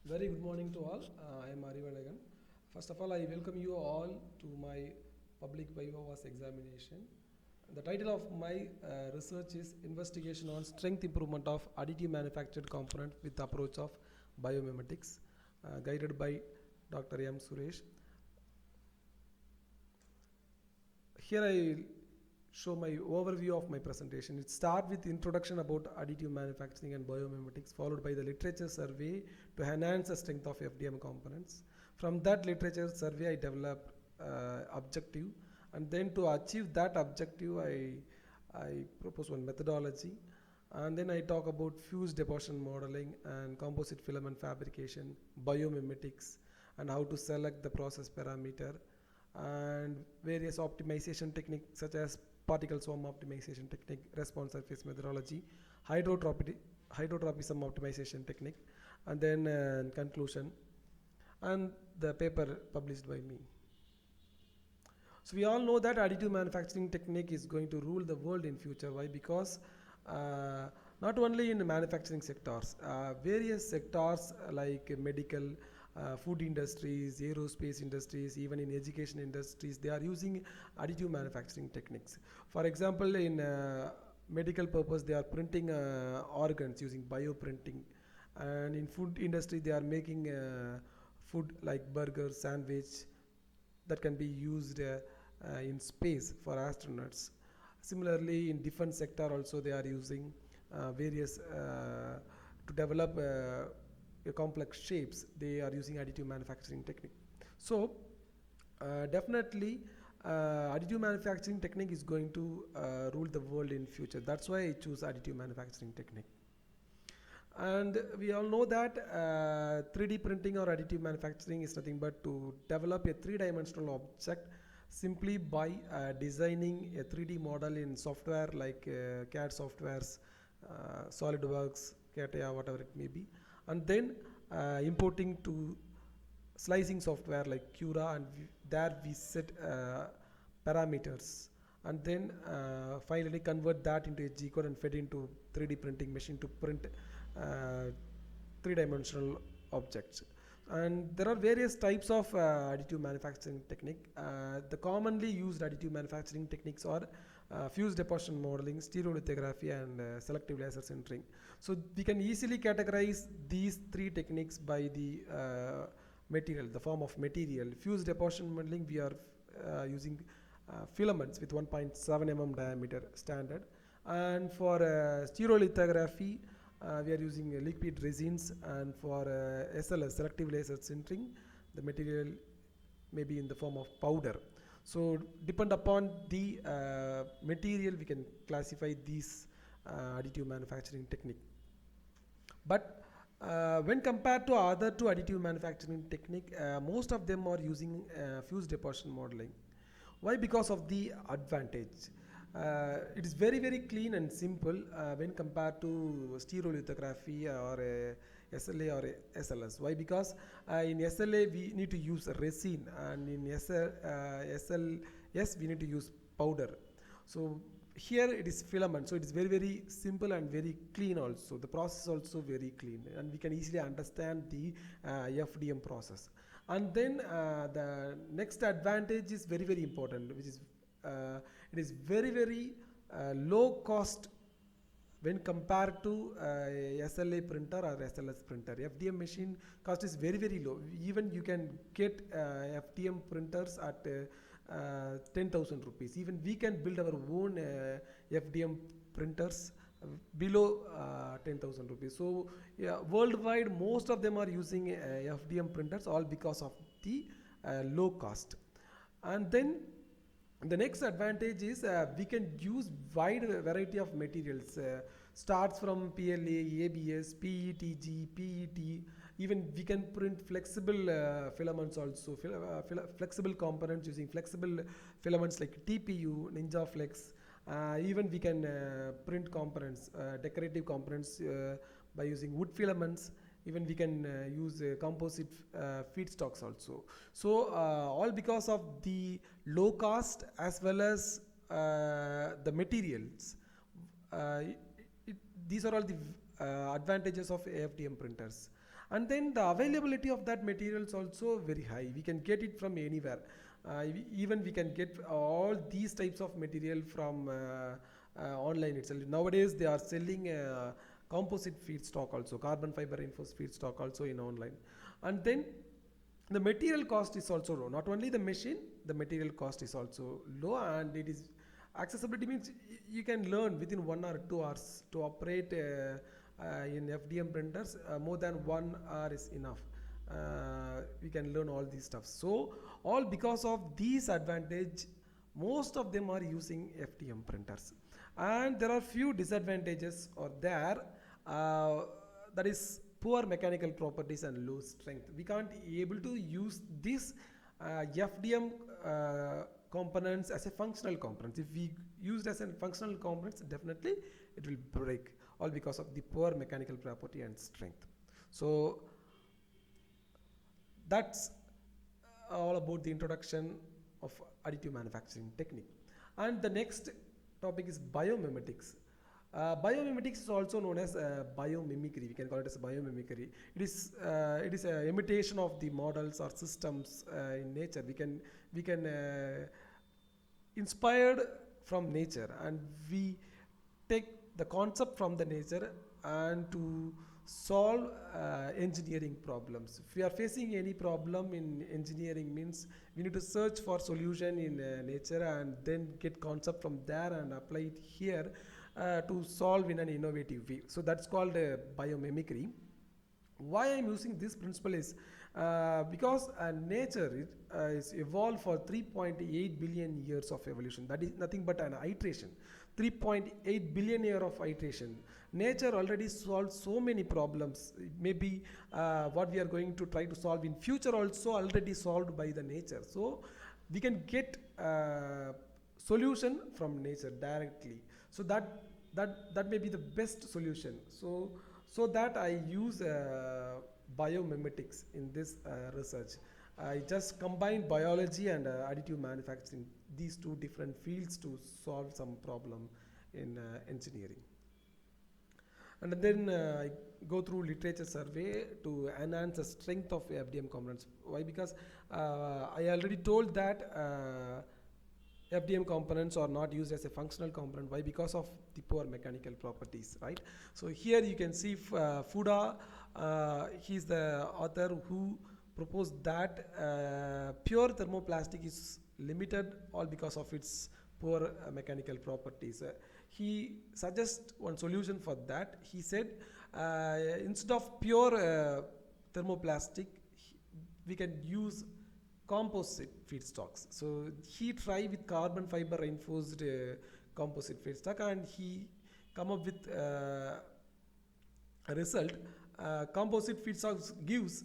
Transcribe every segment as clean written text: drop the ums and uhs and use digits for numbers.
Very good morning to all. I am Arivalagan. First of all, I welcome you all to my public Viva examination. The title of my research is Investigation on Strength Improvement of Additive Manufactured Component with the Approach of Biomimetics, guided by Dr. M. Suresh. Here I show my overview of my presentation. It starts with introduction about additive manufacturing and biomimetics, followed by the literature survey to enhance the strength of FDM components. From that literature survey, I developed objective, and then to achieve that objective, I propose one methodology, and then I talk about fused deposition modeling and composite filament fabrication, biomimetics, and how to select the process parameter, and various optimization techniques such as particle swarm optimization technique, response surface methodology, hydrotropism optimization technique, and then conclusion, and the paper published by me. So we all know that additive manufacturing technique is going to rule the world in future. Why? Because not only in the manufacturing sectors, various sectors like medical, food industries, aerospace industries, even in education industries, they are using additive manufacturing techniques. For example, in medical purpose, they are printing organs using bioprinting, and in food industry, they are making food like burger, sandwich that can be used in space for astronauts. Similarly, in defense sector also they are using various to develop complex shapes. They are using additive manufacturing technique. So definitely additive manufacturing technique is going to rule the world in future. That's why I choose additive manufacturing technique. And we all know that 3D printing or additive manufacturing is nothing but to develop a three-dimensional object simply by designing a 3D model in software like CAD softwares, SolidWorks, CATIA, whatever it may be, and then importing to slicing software like Cura, and there we set parameters, and then finally convert that into a G code and fed into 3D printing machine to print uh, three-dimensional objects. And there are various types of additive manufacturing technique. The commonly used additive manufacturing techniques are fused deposition modeling, stereolithography, and selective laser sintering. So we can easily categorize these three techniques by the material, the form of material. Fused deposition modeling, we are using filaments with 1.7 mm diameter standard, and for stereolithography, we are using liquid resins, and for SLS, selective laser sintering, the material may be in the form of powder. So depend upon the material, we can classify these additive manufacturing technique. But when compared to other two additive manufacturing technique, most of them are using fused deposition modeling. Why? Because of the advantage. It is very clean and simple when compared to stereolithography or SLA or SLS. Why? Because in SLA we need to use resin, and in SLS we need to use powder. So here it is filament, so it is very simple and very clean also. The process also very clean, and we can easily understand the FDM process. And then the next advantage is very important, which is it is very low cost when compared to SLA printer or SLS printer. FDM machine cost is very low. Even you can get FDM printers at 10,000 rupees. Even we can build our own FDM printers below 10,000 rupees. So yeah, worldwide most of them are using FDM printers, all because of the low cost. And then the next advantage is we can use wide variety of materials. Starts from PLA, ABS, PETG, PET. Even we can print flexible filaments also, flexible components using flexible filaments like TPU, Ninja Flex. Even we can print components, decorative components by using wood filaments. Even we can use composite feedstocks also. So all because of the low cost as well as the materials. Uh, it, these are all the advantages of AFDM printers. And then the availability of that material is also very high. We can get it from anywhere. Even we can get all these types of material from online itself. Nowadays they are selling composite feedstock also, carbon fiber reinforced feedstock also in online. And then the material cost is also low. Not only the machine, the material cost is also low, and it is accessibility means you can learn within 1 or 2 hours to operate in FDM printers. More than 1 hour is enough. We can learn all these stuff. So all because of these advantage, most of them are using FDM printers. And there are few disadvantages or there, uh, that is poor mechanical properties and low strength. We can't able to use this FDM components as a functional components. If we used as a functional components, definitely it will break, all because of the poor mechanical property and strength. So that's all about the introduction of additive manufacturing technique. And the next topic is biomimetics. Biomimetics is also known as biomimicry. We can call it as biomimicry. It is a imitation of the models or systems in nature. We can inspired from nature, and we take the concept from the nature and to solve engineering problems. If we are facing any problem in engineering, means we need to search for solution in nature and then get concept from there and apply it here to solve in an innovative way. So that's called biomimicry. Why I'm using this principle is because nature is evolved for 3.8 billion years of evolution. That is nothing but an iteration. 3.8 billion year of iteration. Nature already solved so many problems. Maybe what we are going to try to solve in future also already solved by the nature. So we can get solution from nature directly. So that may be the best solution. So that I use biomimetics in this research. I just combine biology and additive manufacturing, these two different fields, to solve some problem in engineering. And then I go through literature survey to enhance the strength of FDM components. Why? Because I already told that FDM components are not used as a functional component. Why? Because of the poor mechanical properties, right? So here you can see Fuda, he's the author who proposed that pure thermoplastic is limited, all because of its poor mechanical properties. He suggests one solution for that. He said instead of pure thermoplastic, we can use composite feedstocks. So he tried with carbon fiber reinforced composite feedstock, and he come up with a result. Composite feedstocks gives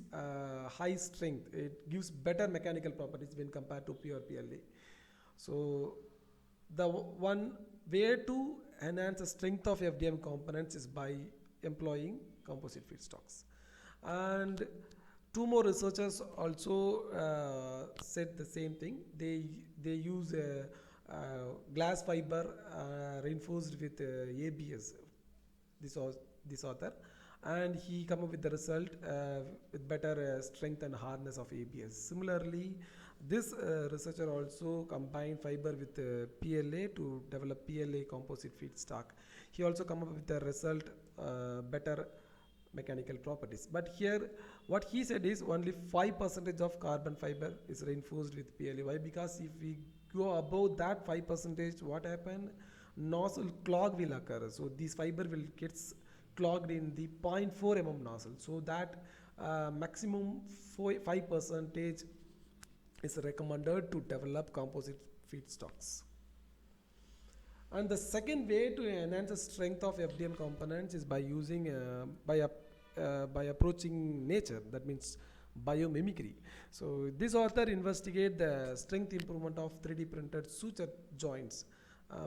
high strength. It gives better mechanical properties when compared to pure PLA. So the one way to enhance the strength of FDM components is by employing composite feedstocks. And two more researchers also said the same thing. They use glass fiber reinforced with ABS. This author, and he come up with the result with better strength and hardness of ABS. Similarly, this researcher also combined fiber with PLA to develop PLA composite feedstock. He also come up with the result better mechanical properties. But here what he said is only 5% of carbon fiber is reinforced with PLA. Why? Because if we go above that 5%, what happen? Nozzle clog will occur. So this fiber will get clogged in the 0.4 mm nozzle. So that maximum 5% is recommended to develop composite feedstocks. And the second way to enhance the strength of FDM components is by using by approaching nature. That means biomimicry. So this author investigate the strength improvement of 3D printed suture joints,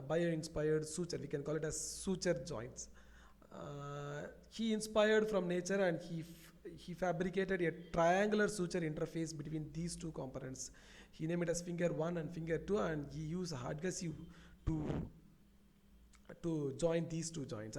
bio-inspired suture. We can call it as suture joints. He inspired from nature, and he fabricated a triangular suture interface between these two components. He named it as finger 1 and finger 2, and he used adhesive to join these two joints.